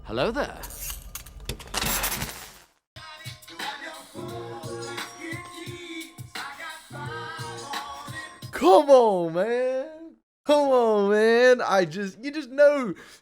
Hello there. Come on, man. Come on, man.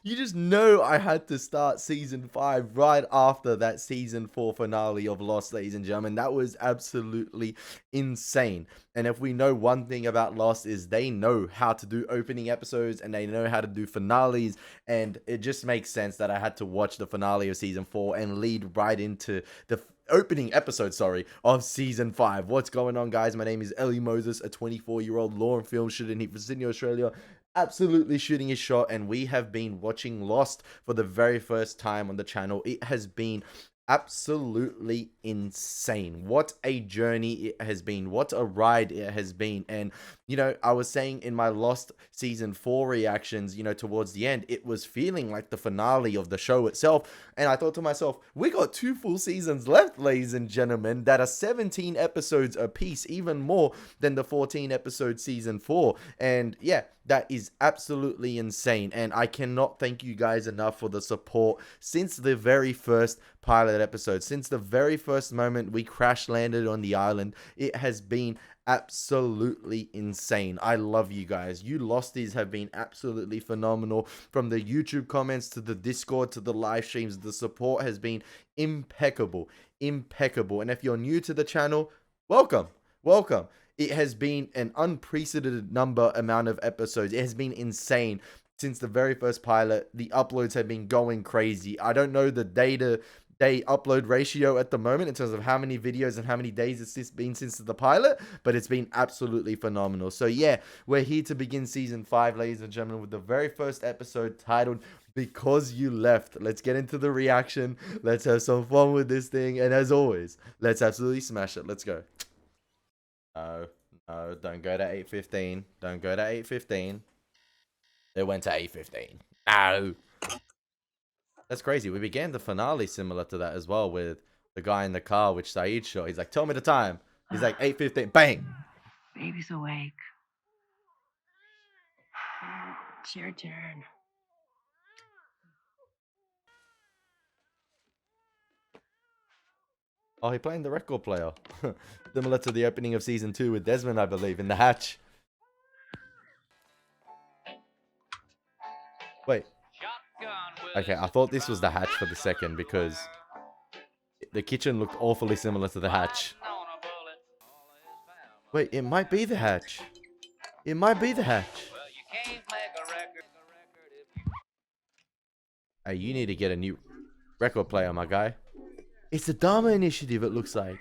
You just know I had to start season 5 right after that season 4 finale of Lost, ladies and gentlemen. That was absolutely insane. And if we know one thing about Lost is they know how to do opening episodes and they know how to do finales, and it just makes sense that I had to watch the finale of season 4 and lead right into the opening episode, of season 5. What's going on, guys? My name is Elie Moses, a 24-year-old law and film student here from Sydney, Australia, absolutely shooting his shot, and we have been watching Lost for the very first time on the channel. It has been absolutely insane. What a journey it has been. What a ride it has been. And I was saying in my Lost season 4 reactions, towards the end, it was feeling like the finale of the show itself. And I thought to myself, we got 2 full seasons left, ladies and gentlemen, that are 17 episodes apiece, even more than the 14 episode season 4. And yeah, that is absolutely insane. And I cannot thank you guys enough for the support since the very first pilot episode. Since the very first moment we crash landed on the island, it has been absolutely insane. I love you guys. You Losties have been absolutely phenomenal. From the YouTube comments to the Discord to the live streams, the support has been impeccable. And if you're new to the channel, welcome. It has been an unprecedented amount of episodes. It has been insane. Since the very first pilot, the uploads have been going crazy. I don't know the day upload ratio at the moment in terms of how many videos and how many days it's been since the pilot, but it's been absolutely phenomenal. So yeah, we're here to begin season 5, ladies and gentlemen, with the very first episode titled Because You Left. Let's get into the reaction. Let's have some fun with this thing. And as always, let's absolutely smash it. Let's go. No, don't go to 8:15. Don't go to 8:15. It went to 8:15. No. That's crazy. We began the finale similar to that as well, with the guy in the car, which Saeed shot. He's like, tell me the time. He's like, 8:15. Bang. Baby's awake. It's your turn. Oh, he playing the record player. Similar to the opening of season 2 with Desmond, I believe, in the hatch. Wait. Okay, I thought this was the hatch for the second because the kitchen looked awfully similar to the hatch. Wait, it might be the hatch. It might be the hatch. Hey, you need to get a new record player, my guy. It's the Dharma initiative, it looks like.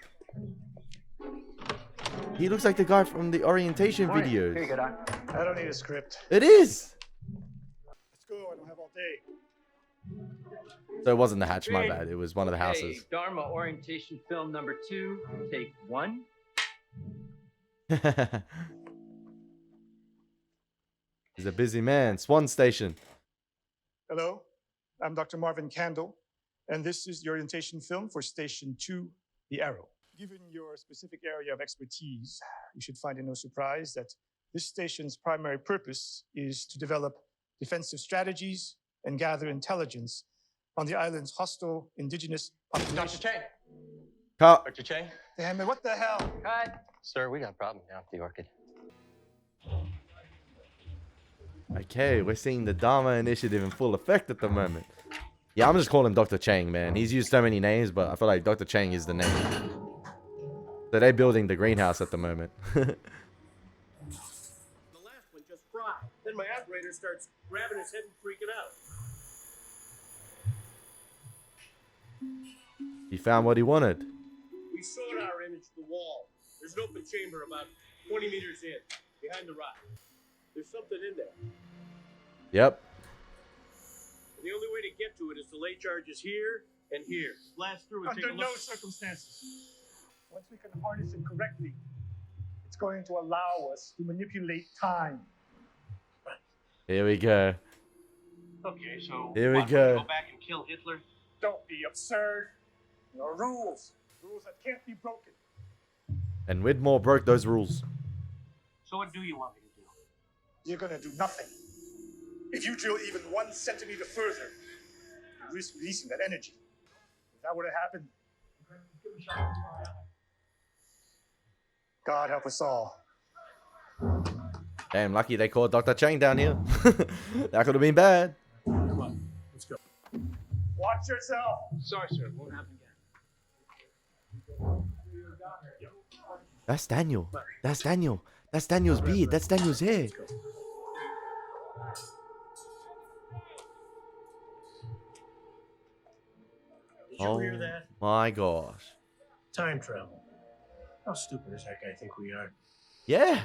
He looks like the guy from the orientation videos. Here you go, Doc. I don't need a script. It is! Let's go, I don't have all day. So it wasn't the hatch, my bad. It was one of the houses. Dharma orientation film number 2, take 1. He's a busy man. Swan Station. Hello, I'm Dr. Marvin Candle, and this is the orientation film for Station 2, The Arrow. Given your specific area of expertise, you should find it no surprise that this station's primary purpose is to develop defensive strategies and gather intelligence on the island's hostile indigenous population. Dr. Chang. Cut. Dr. Chang. Damn it, what the hell? Cut. Sir, we got a problem down at the Orchid. Okay, we're seeing the Dharma initiative in full effect at the moment. Yeah, I'm just calling him Dr. Chang, man. He's used so many names, but I feel like Dr. Chang is the name. So they're building the greenhouse at the moment. The last one just fried. Then my operator starts grabbing his head and freaking out. He found what he wanted. We sewed our image to the wall. There's an open chamber about 20 meters in, behind the rock. There's something in there. Yep. And the only way to get to it is to lay charges here and here. Blast through and take a Under look. no circumstances. Once we can harness it correctly, it's going to allow us to manipulate time. Here we go. Okay, so Here we what, go. Go back and kill Hitler? Don't be absurd. There are rules that can't be broken. And Widmore broke those rules. So what do you want me to do? You're gonna do nothing. If you drill even 1 centimeter further, risk releasing that energy. If that were to happen, God help us all. Damn, lucky they called Dr. Chang down here. That could have been bad. Come on, let's go. Watch yourself. Sorry, sir. It won't happen again. That's Daniel. That's Daniel. That's Daniel's beard. That's Daniel's hair. Did you hear that? My gosh. Time travel. How stupid does that guy think we are? Yeah.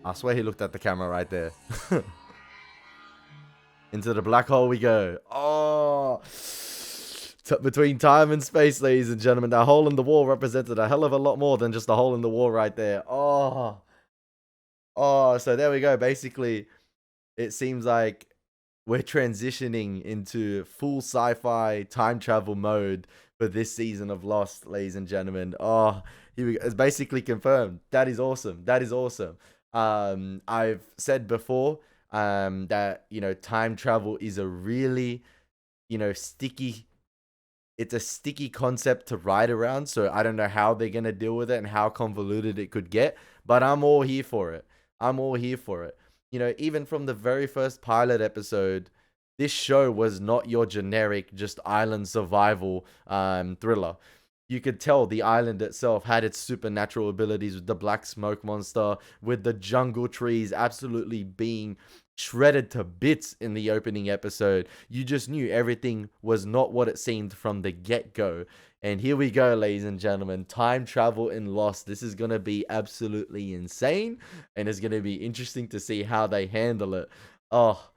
I swear he looked at the camera right there. Into the black hole we go. Oh. Between time and space, ladies and gentlemen. That hole in the wall represented a hell of a lot more than just a hole in the wall right there. Oh. Oh, so there we go. Basically, it seems like we're transitioning into full sci-fi time travel mode for this season of Lost, ladies and gentlemen. Oh, here we go. It's basically confirmed. That is awesome. That is awesome. I've said before that, you know, time travel is a really, you know, sticky concept to ride around. So I don't know how they're going to deal with it and how convoluted it could get, but I'm all here for it. I'm all here for it. You know, even from the very first pilot episode, this show was not your generic just island survival thriller. You could tell the island itself had its supernatural abilities with the black smoke monster, with the jungle trees absolutely being shredded to bits in the opening episode. You just knew everything was not what it seemed from the get-go. And here we go, ladies and gentlemen. Time travel in Lost. This is going to be absolutely insane. And it's going to be interesting to see how they handle it. Oh.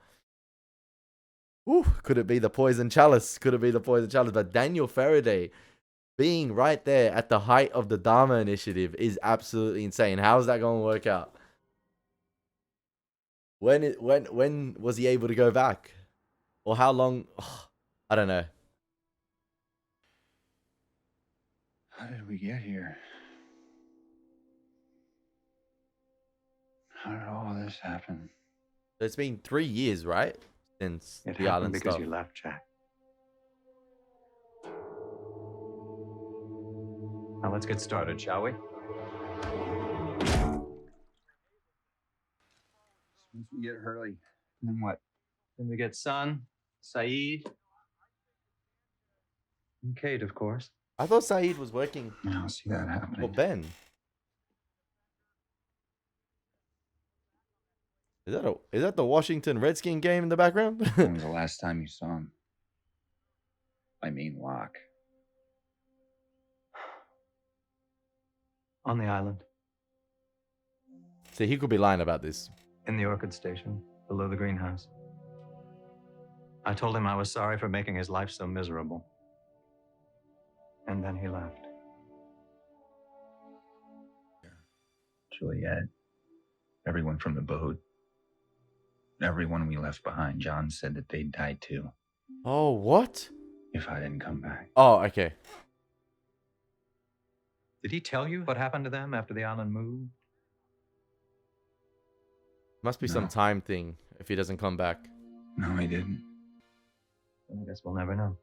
Ooh, could it be the poison chalice? Could it be the poison chalice? But Daniel Faraday being right there at the height of the Dharma initiative is absolutely insane. How's that going to work out? When was he able to go back? Or how long? Oh, I don't know. How did we get here? How did all this happen? So it's been 3 years, right? Since It the happened island because stuff. you left, Jack. Now let's get started, shall we? Once we get Hurley, then what? Then we get Son, Saeed, and Kate, of course. I thought Saeed was working I don't see that for happening. Ben. Is that the Washington Redskin game in the background? When was the last time you saw him? I mean, Locke. On the island, See, he could be lying about this. in the orchid station, below the greenhouse. I told him I was sorry for making his life so miserable. And then he left. Juliet. Everyone from the boat. Everyone we left behind. John said that they'd die too Oh, what? if I didn't come back. Oh, okay. Did he tell you what happened to them after the island moved? Must be some No. time thing if he doesn't come back. No, he didn't. I guess we'll never know.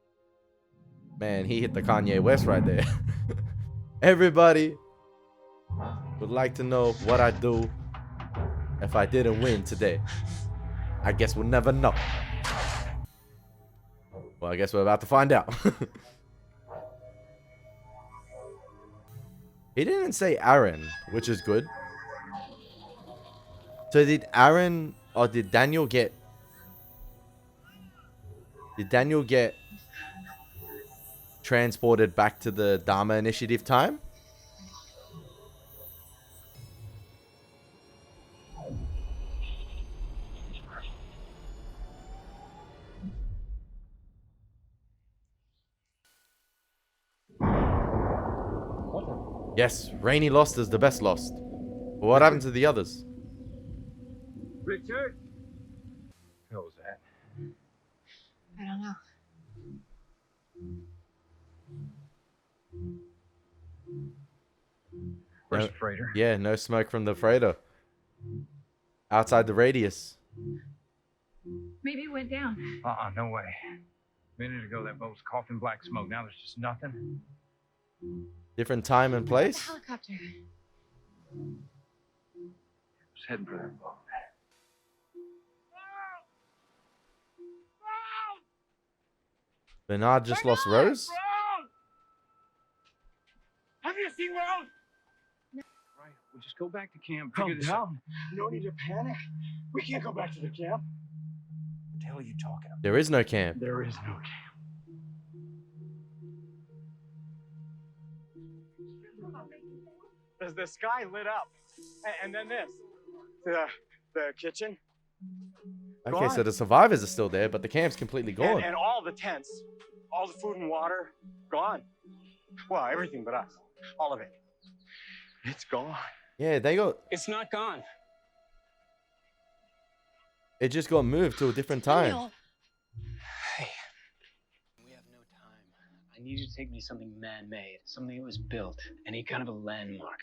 Man, he hit the Kanye West right there. Everybody would like to know what I'd do if I didn't win today. I guess we'll never know. Well, I guess we're about to find out. He didn't say Aaron, which is good. So did Aaron or did Daniel get... Did Daniel get transported back to the Dharma initiative time? Yes, Rainy Lost is the best Lost. But what happened to the others? Richard? What was that? I don't know. Where's No- the freighter? Yeah, no smoke from the freighter. Outside the radius. Maybe it went down. No way. A minute ago, that boat was coughing black smoke. Now there's just nothing. Different time and The place. helicopter. Just heading for that boat. Bernard just lost Rose. Have you seen Rose? Right, we'll just go back to camp. Calm figure this out. down. No need to panic. We can't go back to the camp. What the hell are you talking about? There is no camp. There is no camp. The sky lit up, and then this, the kitchen. Okay, so the survivors are still there, but the camp's completely gone. And all the tents, all the food and water, gone. Well, everything but us, all of it. It's gone. Yeah, they got. It's not gone. It just got moved to a different time. Hey, we have no time. I need you to take me to something man-made, something that was built, any kind of a landmark.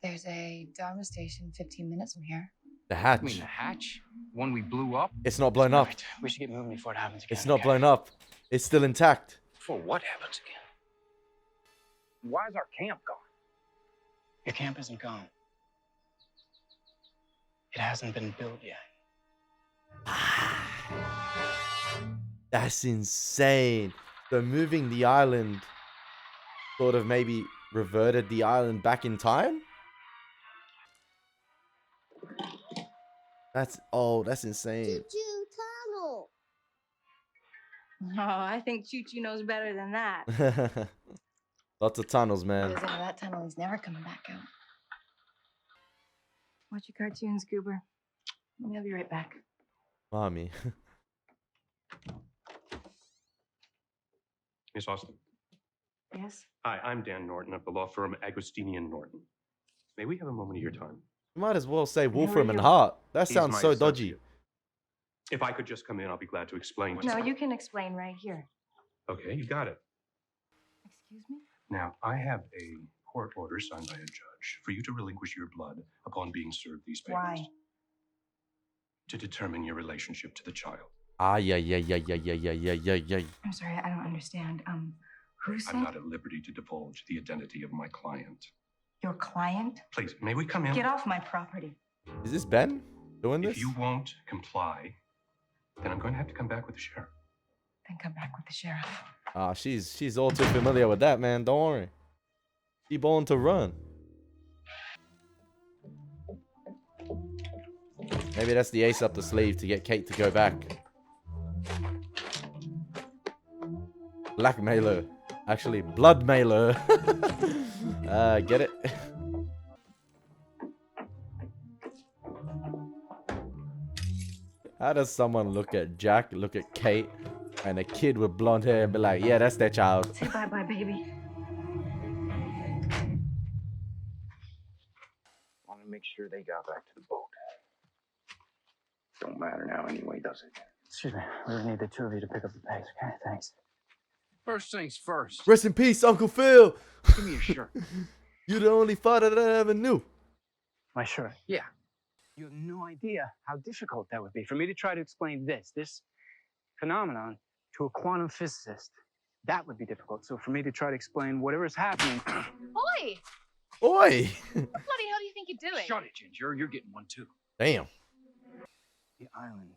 There's a Dharma station 15 minutes from here. The I hatch. mean, the hatch? The one we blew up? It's not blown up. Right, we should get moving before it happens again. It's not okay? blown up. It's still intact. For what happens again? Why is our camp gone? Your camp isn't gone. It hasn't been built yet. That's insane. So moving the island sort of maybe reverted the island back in time? That's insane. Tunnel. Oh, I think Choo Choo knows better than that. Lots of tunnels, man. Goes into that tunnel, he's never coming back out. Watch your cartoons, Goober. I'll be right back. Mommy. Miss Austin. Yes? Hi, I'm Dan Norton of the law firm Agostini and Norton. May we have a moment of your time? You might as well say Who are Wolfram and you? Hart. That He's sounds my so dodgy. associate. If I could just come in, I'll be glad to explain. No, you can explain right here. Okay, you got it. Excuse me? Now, I have a court order signed by a judge for you to relinquish your blood upon being served these papers. Why? To determine your relationship to the child. Ah, yeah. I'm sorry, I don't understand. Who said I'm not at liberty to divulge the identity of my client. your client? Please, may we come in? Get off my property. Is this Ben doing this? If you won't comply, then I'm going to have to come back with the sheriff. Then come back with the sheriff. Ah, she's all too familiar with that, man. Don't worry. She born to run. Maybe that's the ace up the sleeve to get Kate to go back. Blackmailer. Actually, bloodmailer. Get it? How does someone look at Jack, look at Kate, and a kid with blonde hair and be like, yeah, that's their child? Say bye-bye, baby. Want to make sure they got back to the boat. Don't matter now anyway, does it? Excuse me, we would need the two of you to pick up the pace, okay? Thanks. First things first. Rest in peace, Uncle Phil. Give me your shirt. You're the only father that I ever knew. My shirt. Yeah. You have no idea how difficult that would be for me to try to explain this phenomenon to a quantum physicist. That would be difficult. So for me to try to explain whatever's happening. Oi! Oi! What bloody hell do you think you're doing? Shut it, Ginger. You're getting one too. Damn. The island.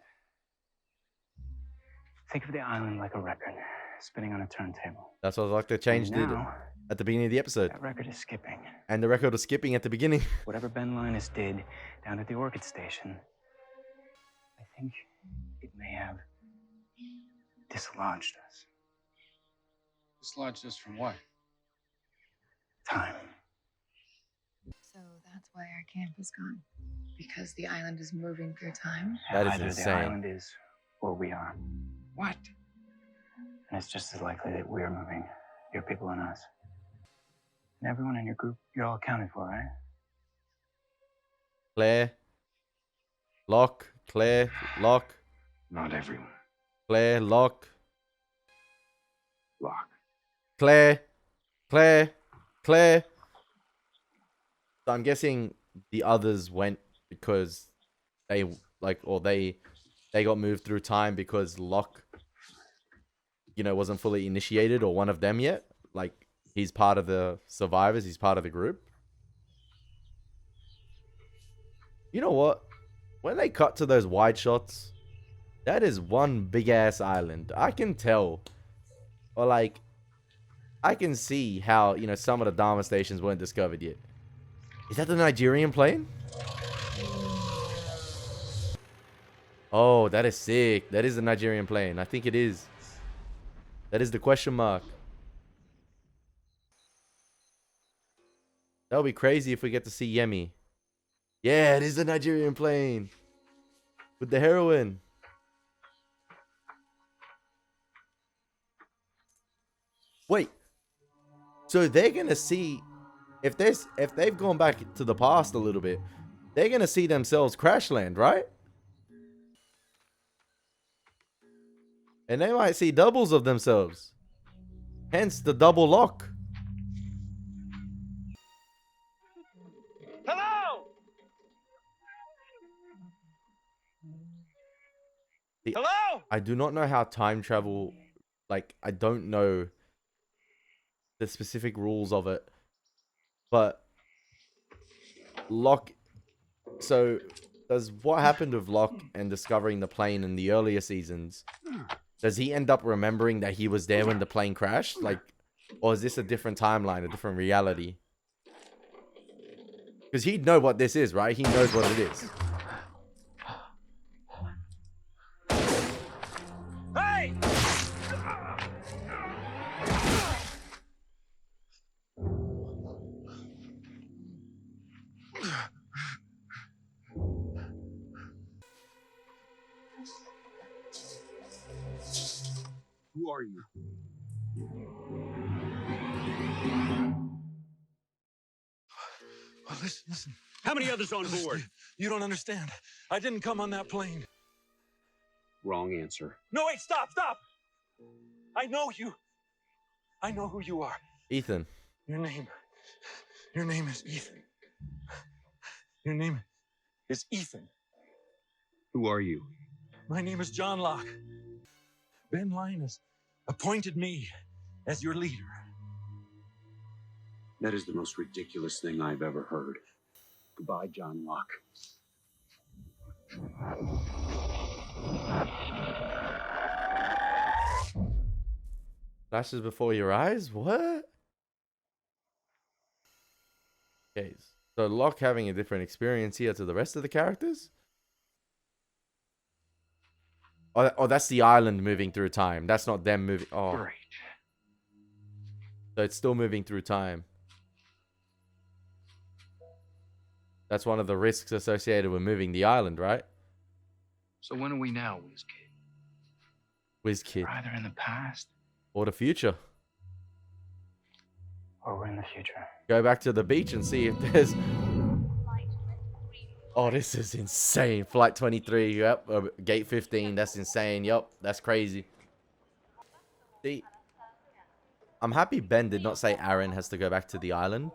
Think of the island like a record spinning on a turntable. That's what I like to change And did now, at the beginning of the episode. that record is skipping. And the record was skipping at the beginning. Whatever Ben Linus did down at the Orchid Station, I think it may have dislodged us. Dislodged us from what? Time. So that's why our camp is gone. Because the island is moving through time. That is Either insane. the island is, or we are. What? And it's just as likely that we're moving, your people and us. And everyone in your group, you're all accounted for, right? Claire. Locke. Claire. Locke. Not everyone. Claire. Locke. Locke. Claire. Claire. Claire. So I'm guessing the others went because they they got moved through time because Locke, wasn't fully initiated or one of them yet. Like, he's part of the survivors. He's part of the group. You know what? When they cut to those wide shots, that is one big ass island. I can tell. Or like, I can see how, some of the Dharma stations weren't discovered yet. Is that the Nigerian plane? Oh, that is sick. That is the Nigerian plane. I think it is. That is the question mark. That would be crazy if we get to see Yemi. Yeah, it is the Nigerian plane. With the heroine. Wait. So they're going to see... If they've gone back to the past a little bit, they're going to see themselves crash land, right? And they might see doubles of themselves. Hence the double lock. Hello? Hello? I do not know how time travel... Like, I don't know the specific rules of it. But... Locke... So, does what happened with Locke and discovering the plane in the earlier seasons... Does he end up remembering that he was there when the plane crashed? Like, or is this a different timeline, a different reality? Because he'd know what this is, right? He knows what it is. Hey! Who are you? Well, listen. How many others on board? You don't understand. I didn't come on that plane. Wrong answer. No, wait, stop. I know you. I know who you are. Ethan. Your name is Ethan. Your name is Ethan. Who are you? My name is John Locke. Ben Linus appointed me as your leader. That is the most ridiculous thing I've ever heard. Goodbye, John Locke. Flashes before your eyes? What? Okay, so Locke having a different experience here to the rest of the characters? Oh, that's the island moving through time. That's not them moving. Oh. Great. So it's still moving through time. That's one of the risks associated with moving the island, right? So when are we now, WizKid? WizKid. We're either in the past Or the future. or we're in the future. Go back to the beach and see if there's... Oh, this is insane. Flight 23, yep. Gate 15, that's insane. Yep, that's crazy. See, I'm happy Ben did not say Aaron has to go back to the island.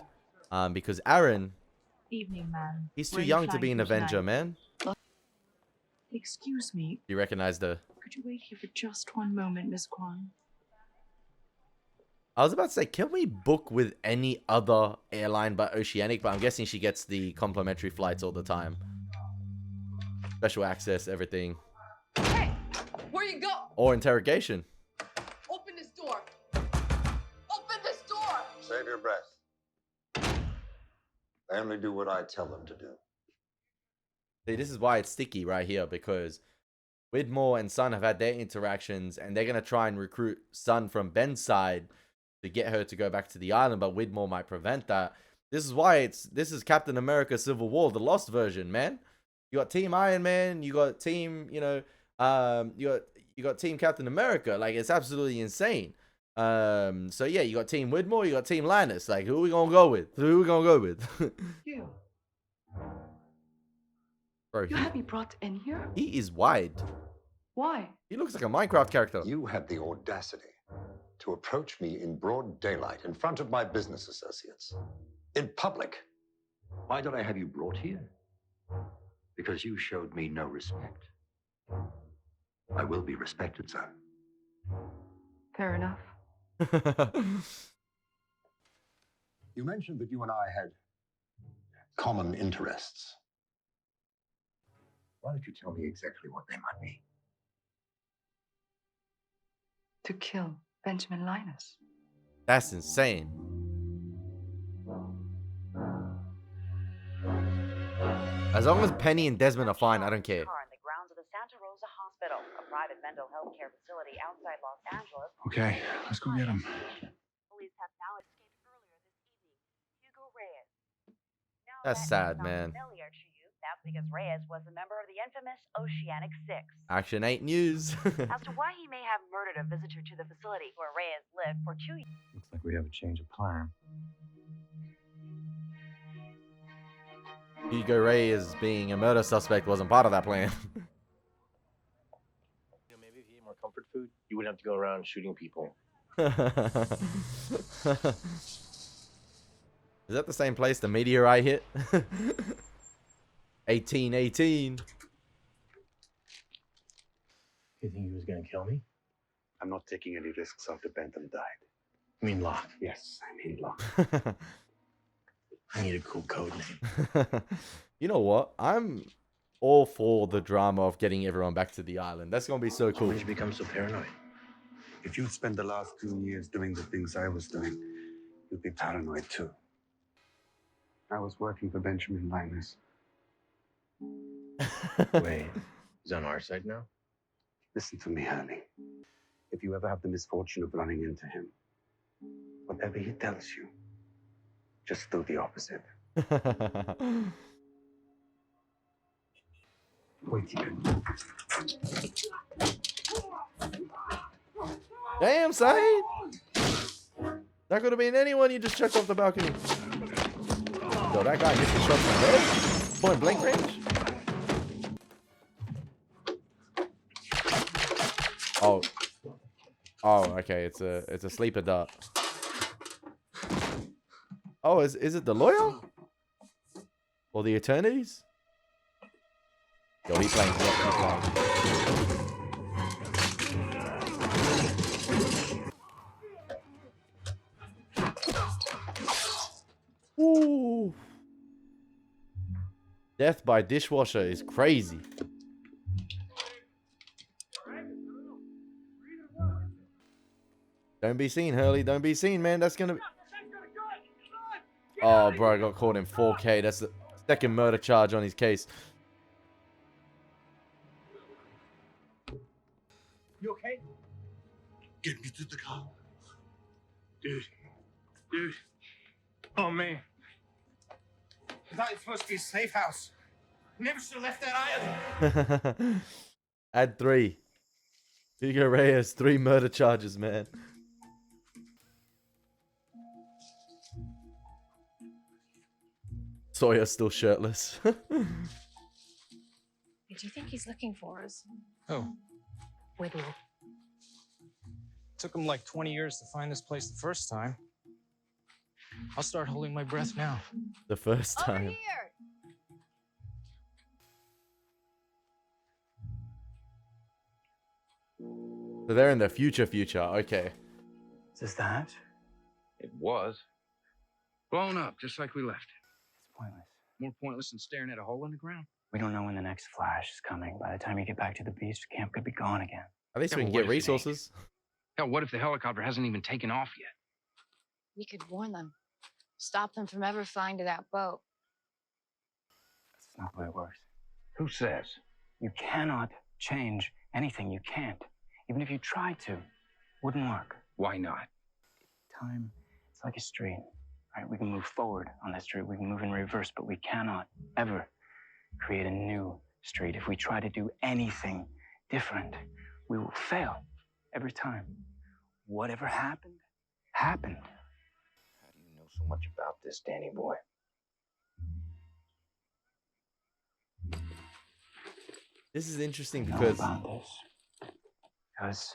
Because Aaron... Evening, man. He's too Where are you young to flying be an to Avenger, tonight? man. Excuse me. You recognize the... Could you wait here for just one moment, Miss Kwan? I was about to say, can we book with any other airline but Oceanic? But I'm guessing she gets the complimentary flights all the time. Special access, everything. Hey, where you go? Or interrogation. Open this door. Open this door. Save your breath. They only do what I tell them to do. See, this is why it's sticky right here, because Widmore and Sun have had their interactions, and they're going to try and recruit Sun from Ben's side to get her to go back to the island, but Widmore might prevent that. This is why this is Captain America Civil War, the Lost version, man. You got Team Iron Man, you got Team, you got Team Captain America. Like, it's absolutely insane. So yeah, you got Team Widmore, you got Team Linus. Like, who are we gonna go with? You. Bro, You had me brought in here? he is wide. Why? He looks like a Minecraft character. You had the audacity to approach me in broad daylight in front of my business associates. In public. Why did I have you brought here? Because you showed me no respect. I will be respected, sir. Fair enough. You mentioned that you and I had common interests. Why don't you tell me exactly what they might be? To kill Benjamin Linus. That's insane. As long as Penny and Desmond are fine, I don't care. On the grounds of the Santa Rosa Hospital, a private mental health care facility outside Los Angeles. Okay, let's go get him. Police have now escaped earlier this evening. Hugo Reyes. Now That's sad, man. Familiar to you. That's because Reyes was a member of the infamous Oceanic 6. Action 8 News. As to why he may have murdered a visitor to the facility where Reyes lived for 2 years. Looks like we have a change of plan. Hugo Reyes being a murder suspect wasn't part of that plan. Maybe if you ate more comfort food, you wouldn't have to go around shooting people. Is that the same place the meteorite hit? 1818. You think he was gonna kill me? I'm not taking any risks after Bentham died. I mean Locke. Yes, I mean Locke. I need a cool code name. You know what? I'm all for the drama of getting everyone back to the island. That's gonna be so cool. When did you become so paranoid? If you'd spent the last 2 years doing the things I was doing, you'd be paranoid too. I was working for Benjamin Linus. Wait, he's on our side now? Listen to me, Elie. If you ever have the misfortune of running into him, whatever he tells you, just do the opposite. Wait here. Damn, Saeed! That could have been anyone you just checked off the balcony. Yo, that guy missed the shot from there? Point blank range? Oh. Oh, okay, it's a sleeper dart. Oh, is it the lawyer? Or the attorneys? Yo, he playing. He playing. Ooh. Death by dishwasher is crazy. Don't be seen, Hurley. Don't be seen, man. That's gonna be... Oh, bro, I got caught in 4K. That's the second murder charge on his case. You okay? Get me to the car. Dude. Oh, man. I thought it was supposed to be a safe house. I never should have left that island. Add 3. Hugo Reyes, 3 murder charges, man. Sawyer still shirtless. Do you think he's looking for us? Oh, Whittle. took him like 20 years to find this place the first time. I'll start holding my breath now. The first time. Over here! So they're in the future. Okay. Is this that? It was. Blown up, just like we left it. It's pointless. More pointless than staring at a hole in the ground. We don't know when the next flash is coming. By the time you get back to the beach, the camp could be gone again. At least Yeah, we but can what get if it ain't? resources. Hell, what if the helicopter hasn't even taken off yet? We could warn them. Stop them from ever flying to that boat. That's not the way it works. Who says? You cannot change anything. You can't. Even if you tried to, wouldn't work. Why not? Time, it's like a street, right? We can move forward on that street. We can move in reverse, but we cannot ever create a new street. If we try to do anything different, we will fail every time. Whatever happened, happened. How do you know so much about this, Danny boy? This is interesting I know because about this. Because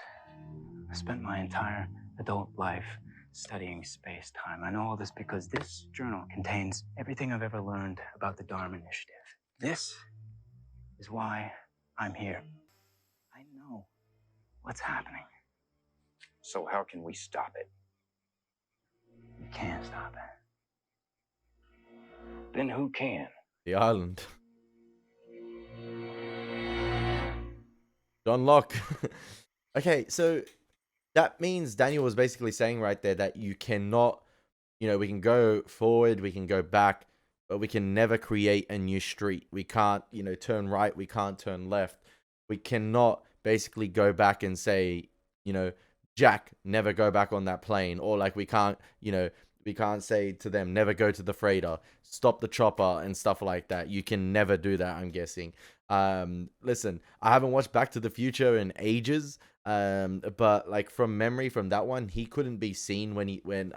I spent my entire adult life studying space-time. I know all this because this journal contains everything I've ever learned about the Dharma Initiative. This is why I'm here. I know what's happening. So how can we stop it? We can't stop it. Then who can? The island. John Locke. Okay, so that means Daniel was basically saying right there that you cannot, we can go forward, we can go back, but we can never create a new street. We can't, turn right, we can't turn left. We cannot basically go back and say, Jack, never go back on that plane. Or like we can't say to them, never go to the freighter, stop the chopper and stuff like that. You can never do that, I'm guessing. Listen, I haven't watched Back to the Future in ages. But like from memory from that one, he couldn't be seen when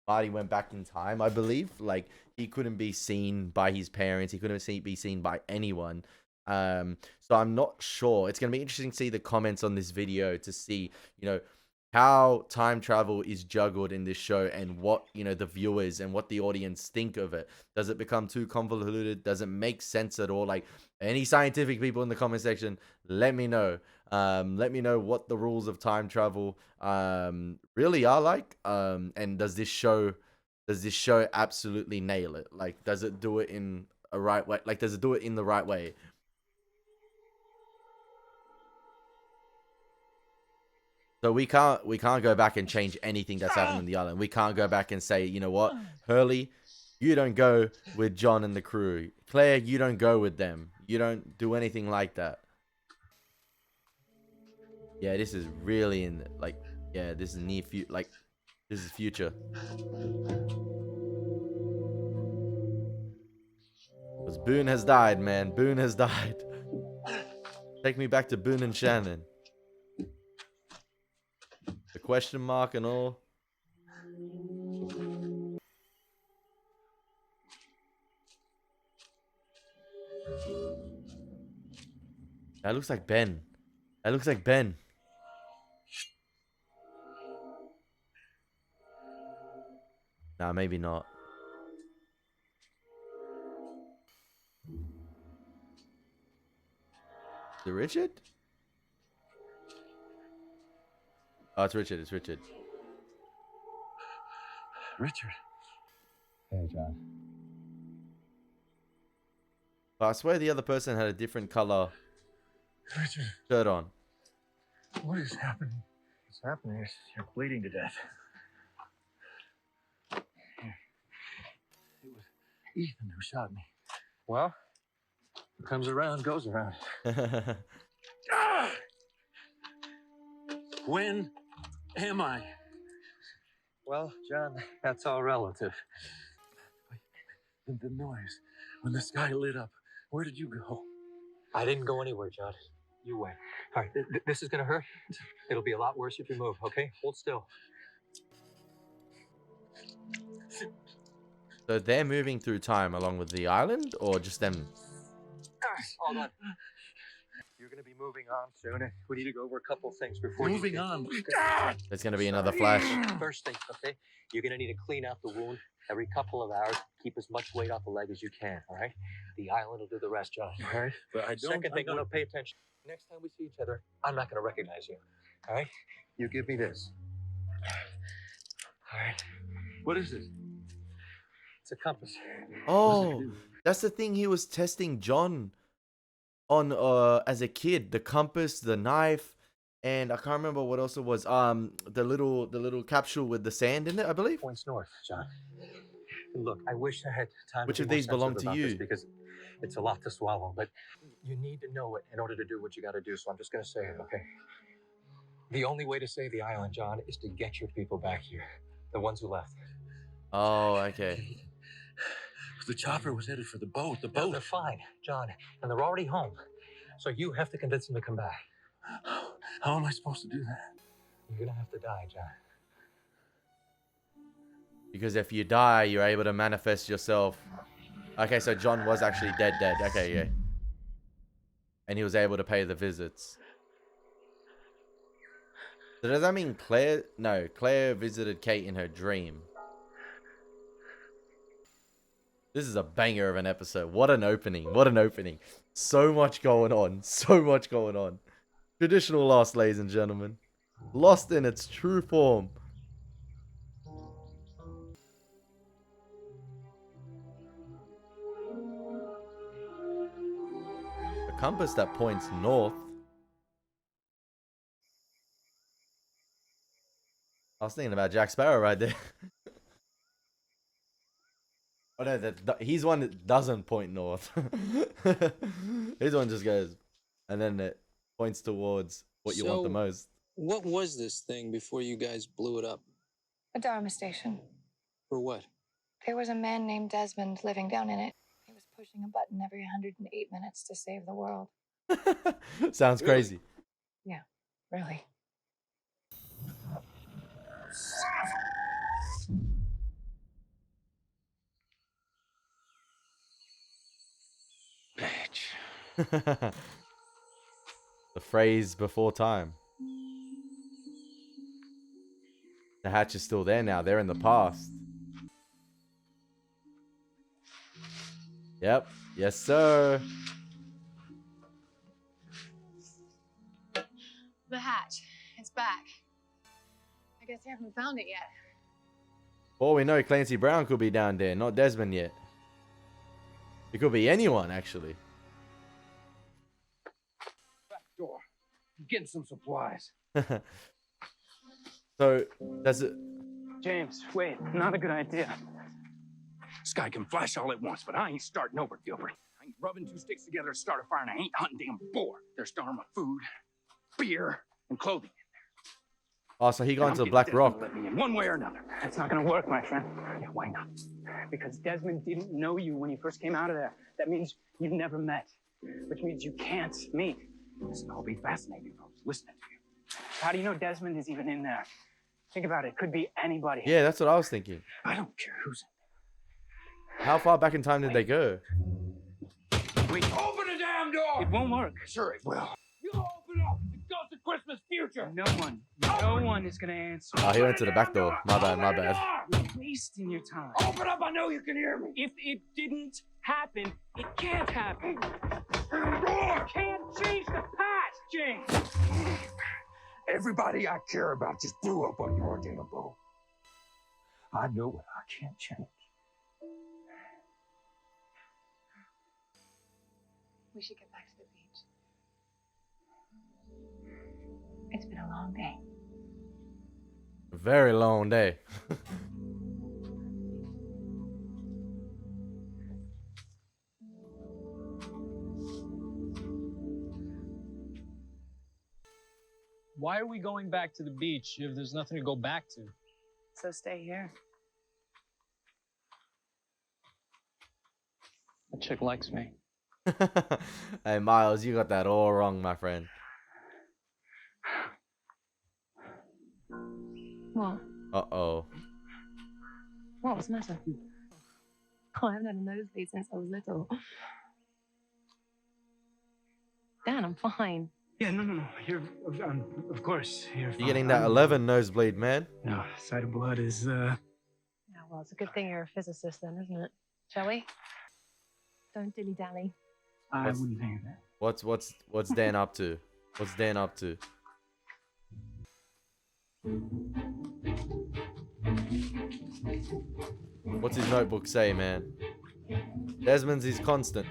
Marty went back in time, I believe. Like he couldn't be seen by his parents. He couldn't be seen by anyone. So I'm not sure. It's going to be interesting to see the comments on this video to see, how time travel is juggled in this show and what, the viewers and what the audience think of it. Does it become too convoluted? Does it make sense at all? Like any scientific people in the comment section, let me know. Let me know what the rules of time travel really are like. And does this show absolutely nail it? Like, does it do it in a right way? Like, does it do it in the right way? So we can't go back and change anything that's happened in the island. We can't go back and say, you know what, Hurley, you don't go with John and the crew. Claire, you don't go with them. You don't do anything like that. Yeah, this is really in like, yeah, this is near future. Like, this is future. Because Boone has died, man. Boone has died. Take me back to Boone and Shannon. The question mark and all. That looks like Ben. That looks like Ben. Nah, maybe not. Is it Richard? Oh, it's Richard. It's Richard. Richard. Hey, John. But I swear the other person had a different color Richard. shirt on. What is happening? What's happening is you're bleeding to death. It was Ethan who shot me. Well, what comes around goes around. When am I? Well, John, that's all relative. The noise, when the sky lit up, where did you go? I didn't go anywhere, John. You went. All right, this is going to hurt. It'll be a lot worse if you move, okay? Hold still. So they're moving through time along with the island, or just them? Hold on. You're going to be moving on soon. We need to go over a couple things before Moving on. There's going to be another flash. First thing, okay? You're going to need to clean out the wound every couple of hours. Keep as much weight off the leg as you can, all right? The island will do the rest, John. All right? But I don't. Second thing, no, pay attention. Next time we see each other, I'm not going to recognize you. All right? You give me this. All right? What is it? It's a compass. Oh, that's the thing he was testing John on as a kid. The compass, the knife, and I can't remember what else it was. The little capsule with the sand in it, I believe. Points north, John. Look, I wish I had time. Which to of be more these belong sensitive to about this you? because it's a lot to swallow, but you need to know it in order to do what you got to do. So I'm just going to say it, okay? The only way to save the island, John, is to get your people back here. The ones who left. Oh, okay. The chopper was headed for the boat. The No, boat. they're fine, John, and they're already home. So you have to convince them to come back. How am I supposed to do that? You're going to have to die, John. Because if you die, you're able to manifest yourself. Okay, so John was actually dead. Okay, yeah. And he was able to pay the visits. So does that mean Claire... No, Claire visited Kate in her dream. This is a banger of an episode. What an opening. What an opening. So much going on. So much going on. Traditional Lost, ladies and gentlemen. Lost in its true form. A compass that points north. I was thinking about Jack Sparrow right there. Oh no, he's one that doesn't point north. His one just goes, and then it points towards what you want the most. What was this thing before you guys blew it up? A Dharma station. For what? There was a man named Desmond living down in it. He was pushing a button every 108 minutes to save the world. Sounds crazy. Yeah, really. The phrase before time. The hatch is still there now. They're in the past. Yep. Yes, sir. The hatch. It's back. I guess you haven't found it yet. For all we know, Clancy Brown could be down there, not Desmond yet. It could be anyone, actually. Back door. I'm getting some supplies. So, does it... James, wait, not a good idea. Sky can flash all at once, but I ain't starting over, Gilbert. I ain't rubbing two sticks together to start a fire, and I ain't hunting damn boar. There's Dharma food, beer, and clothing. Oh, so he gone to Black Rock. Let me in one way or another. That's not gonna work, my friend. Yeah, why not? Because Desmond didn't know you when you first came out of there. That means you've never met, which means you can't meet. This will all be fascinating, folks. Listening to you. How do you know Desmond is even in there? Think about it. It could be anybody. Yeah, that's what I was thinking. I don't care who's in How far back in time did they go? Wait, open the damn door! It won't work. Sure it will. You open up! It goes to Christmas future! No one is gonna answer. Oh, he went to the back door. My bad, my bad. You're wasting your time. Open up! I know you can hear me! If it didn't happen, it can't happen. You can't change the past, James. Everybody I care about just blew up on your damn boat. I know what I can't change. We should get back to the beach. It's been a long day. A very long day. Why are we going back to the beach if there's nothing to go back to? So stay here. That chick likes me. Hey, Miles, you got that all wrong, my friend. What? Uh-oh. What's the matter? Oh, I haven't had a nosebleed since I was little. Dan, I'm fine. Yeah, no. You're, of course, you're fine. You're getting that 11 nosebleed, man. No, sight of blood is, Yeah, well, it's a good thing you're a physicist then, isn't it? Shall we? Don't dilly-dally. I wouldn't think of that. What's Dan up to? What's Dan up to? What's his notebook say, man? Desmond's is constant.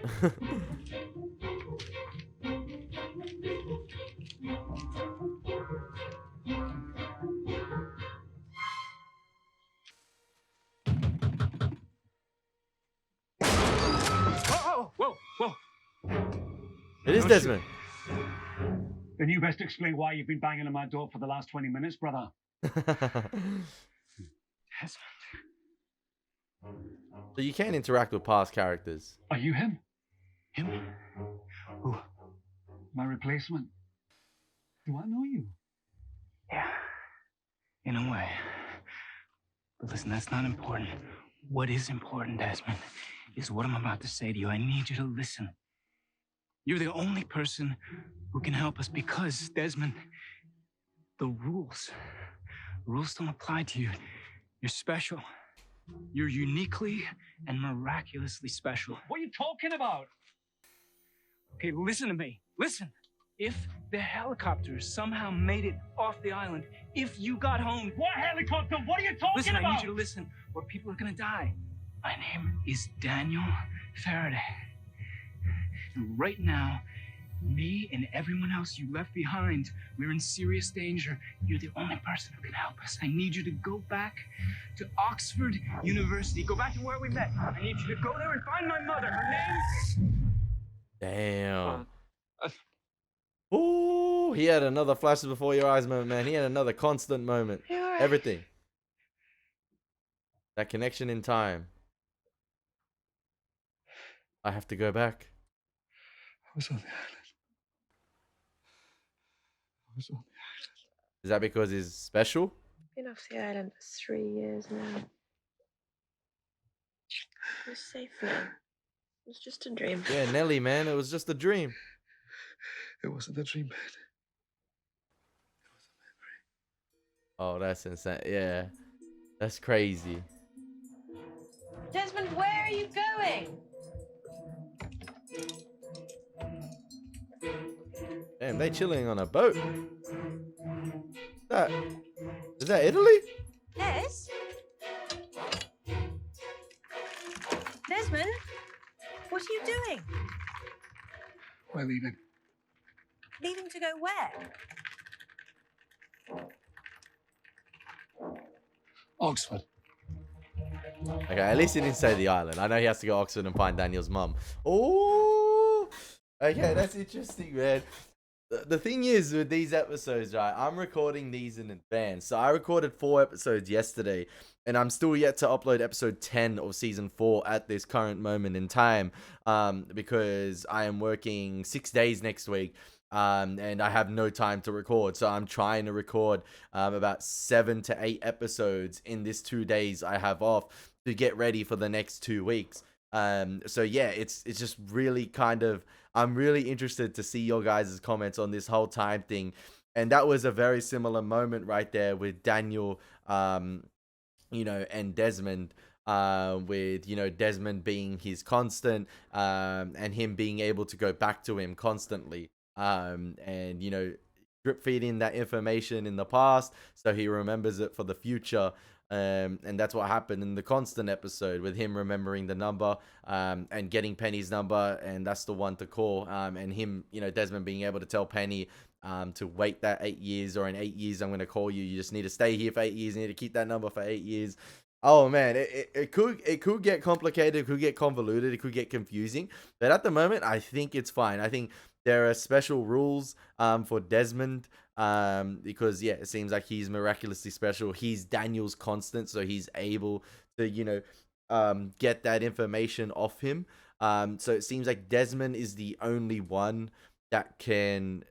Whoa! It is Desmond. Then you best explain why you've been banging on my door for the last 20 minutes, brother. So you can interact with past characters. Are you him? Him? Who? My replacement. Do I know you? Yeah, in a way. But listen, that's not important. What is important, Desmond, is what I'm about to say to you. I need you to listen. You're the only person who can help us because, Desmond, the rules don't apply to you. You're special. You're uniquely and miraculously special. What are you talking about? Okay, listen to me. Listen. If the helicopter somehow made it off the island, if you got home... What helicopter? What are you talking listen, about? I need you to listen, or people are gonna die. My name is Daniel Faraday. And right now, me and everyone else you left behind, we're in serious danger. You're the only person who can help us. I need you to go back to Oxford University. Go back to where we met. I need you to go there and find my mother. Her name... Damn. Ooh, he had another flashes before your eyes moment, man. He had another constant moment. Right. Everything. That connection in time. I have to go back. I was on the island. I was on the island. Is that because he's special? Been off the island for 3 years now. We're safe now. It was just a dream. Yeah, Nelly, man. It was just a dream. It wasn't a dream, man. Oh, that's insane. Yeah. That's crazy. Desmond, where are you going? Damn, they chilling on a boat. Is that Italy? Des? Desmond, what are you doing? We're leaving. Leaving to go where? Oxford. Okay, at least he didn't say the island. I know he has to go to Oxford and find Daniel's mum. Oh, okay, that's interesting, man. The thing is with these episodes, right? I'm recording these in advance. So I recorded 4 episodes yesterday, and I'm still yet to upload episode 10 of season 4 at this current moment in time, because I am working 6 days next week. And I have no time to record, so I'm trying to record about 7 to 8 episodes in this 2 days I have off to get ready for the next 2 weeks. So yeah, it's just really kind of, I'm really interested to see your guys' comments on this whole time thing. And that was a very similar moment right there with Daniel, you know, and Desmond, with, you know, Desmond being his constant, and him being able to go back to him constantly. And, you know, drip feeding that information in the past so he remembers it for the future. And that's what happened in the constant episode with him remembering the number, and getting Penny's number, and that's the one to call, and him, you know, Desmond being able to tell Penny to wait that 8 years, or in 8 years I'm going to call you. You just need to stay here for 8 years. You need to keep that number for 8 years. Oh man, it could get complicated, it could get convoluted, it could get confusing. But at the moment, I think it's fine. I think there are special rules for Desmond, because yeah, it seems like he's miraculously special. He's Daniel's constant, so he's able to, you know, get that information off him. So it seems like Desmond is the only one that can.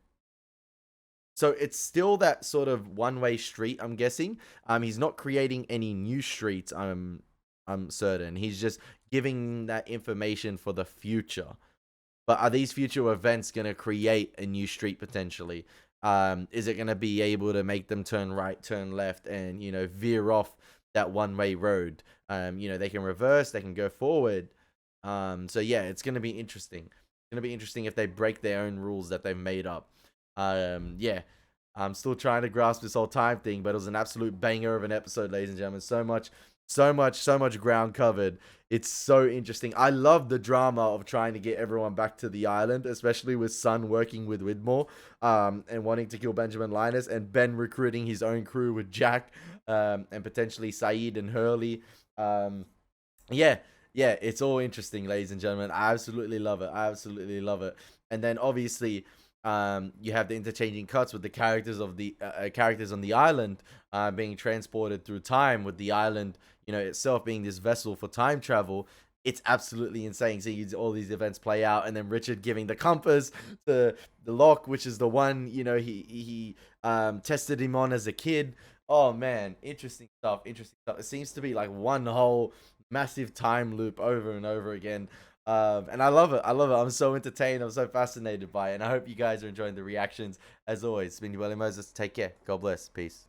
So it's still that sort of one-way street, I'm guessing. He's not creating any new streets, I'm certain. He's just giving that information for the future. But are these future events going to create a new street potentially? Is it going to be able to make them turn right, turn left, and, you know, veer off that one-way road? You know, they can reverse, they can go forward. So yeah, it's going to be interesting. It's going to be interesting if they break their own rules that they've made up. Yeah, I'm still trying to grasp this whole time thing, but it was an absolute banger of an episode, ladies and gentlemen. So much ground covered. It's so interesting. I love the drama of trying to get everyone back to the island, especially with Sun working with Widmore, and wanting to kill Benjamin Linus, and Ben recruiting his own crew with Jack, and potentially Saeed and Hurley. Yeah, it's all interesting, ladies and gentlemen. I absolutely love it. And then obviously, you have the interchanging cuts with the characters of the characters on the island being transported through time, with the island, you know, itself being this vessel for time travel. It's absolutely insane seeing all these events play out, and then Richard giving the compass to the Locke, which is the one, you know, he tested him on as a kid. Oh man, interesting stuff. It seems to be like one whole massive time loop over and over again. And I love it. I'm so entertained. I'm so fascinated by it. And I hope you guys are enjoying the reactions. As always, it's been Elie Moses. Take care. God bless. Peace.